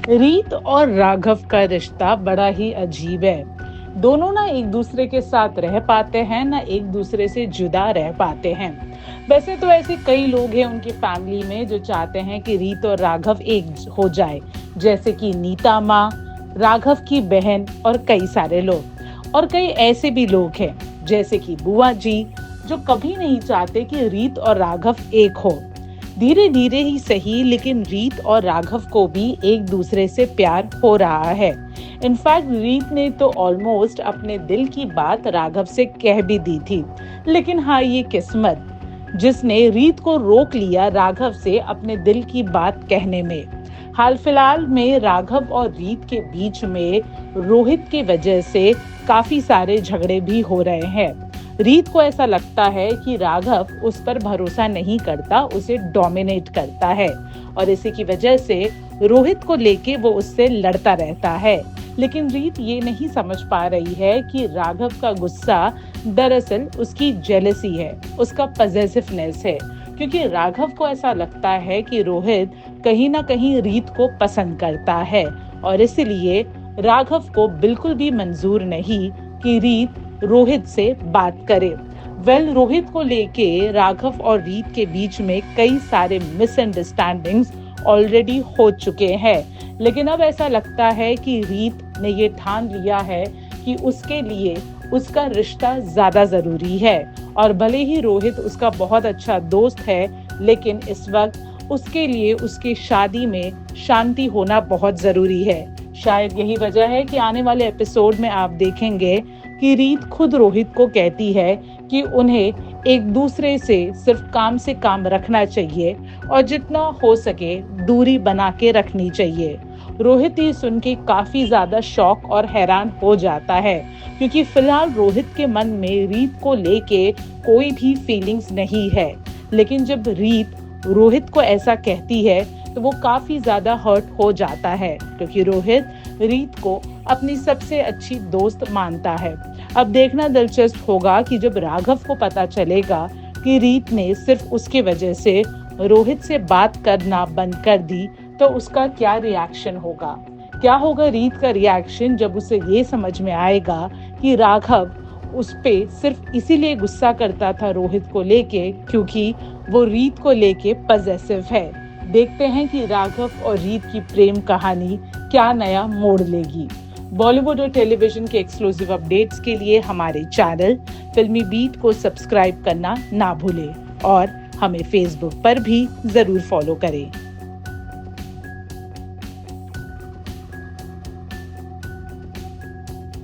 रीत और राघव का रिश्ता बड़ा ही अजीब है। दोनों ना एक दूसरे के साथ रह पाते हैं, ना एक दूसरे से जुदा रह पाते हैं। वैसे तो ऐसे कई लोग हैं उनकी फैमिली में जो चाहते हैं कि रीत और राघव एक हो जाए, जैसे कि नीता माँ, राघव की बहन और कई सारे लोग। और कई ऐसे भी लोग हैं जैसे कि बुआ जी, जो कभी नहीं चाहते कि रीत और राघव एक हो। धीरे धीरे ही सही, लेकिन रीत और राघव को भी एक दूसरे से प्यार हो रहा है। इनफैक्ट रीत ने तो ऑलमोस्ट अपने दिल की बात राघव से कह भी दी थी। लेकिन हाँ, ये किस्मत जिसने रीत को रोक लिया राघव से अपने दिल की बात कहने में। हाल फिलहाल में राघव और रीत के बीच में रोहित की वजह से काफी सारे झगड़े भी हो रहे हैं। रीत को ऐसा लगता है कि राघव उस पर भरोसा नहीं करता, उसे डोमिनेट करता है और इसी की वजह से रोहित को लेके वो उससे लड़ता रहता है। लेकिन रीत ये नहीं समझ पा रही है कि राघव का गुस्सा दरअसल उसकी जेलसी है, उसका पजेसिवनेस है, क्योंकि राघव को ऐसा लगता है कि रोहित कहीं ना कहीं रीत को पसंद करता है और इसलिए राघव को बिल्कुल भी मंजूर नहीं कि रीत रोहित से बात करे। रोहित को लेके राघव और रीत के बीच में कई सारे मिसअंडरस्टैंडिंग्स ऑलरेडी हो चुके हैं, लेकिन अब ऐसा लगता है कि रीत ने ये ठान लिया है कि उसके लिए उसका रिश्ता ज्यादा जरूरी है। और भले ही रोहित उसका बहुत अच्छा दोस्त है, लेकिन इस वक्त उसके लिए उसकी शादी में शांति होना बहुत जरूरी है। शायद यही वजह है कि आने वाले एपिसोड में आप देखेंगे कि रीत खुद रोहित को कहती है कि उन्हें एक दूसरे से काम रखना चाहिए और जितना हो सके दूरी बना के रखनी चाहिए। रोहित ये सुन के काफी ज्यादा शॉक और हैरान हो जाता है, क्योंकि फिलहाल रोहित के मन में रीत को लेके कोई भी फीलिंग्स नहीं है। लेकिन जब रीत रोहित को ऐसा कहती है तो वो काफी ज्यादा हर्ट हो जाता है, क्योंकि रोहित रीत को अपनी सबसे अच्छी दोस्त मानता है। अब देखना दिलचस्प होगा कि जब राघव को पता चलेगा कि रीत ने सिर्फ उसके वजह से रोहित से बात करना बंद कर दी, तो उसका क्या रिएक्शन होगा। क्या होगा रीत का रिएक्शन जब उसे ये समझ में आएगा कि राघव उस पे सिर्फ इसीलिए गुस्सा करता था रोहित को लेके क्योंकि वो रीत को लेके पजेसिव है। देखते हैं कि राघव और रीत की प्रेम कहानी क्या नया मोड़ लेगी। बॉलीवुड और टेलीविजन के एक्सक्लूसिव अपडेट्स के लिए हमारे चैनल फिल्मी बीट को सब्सक्राइब करना ना भूलें और हमें फेसबुक पर भी जरूर फॉलो करें।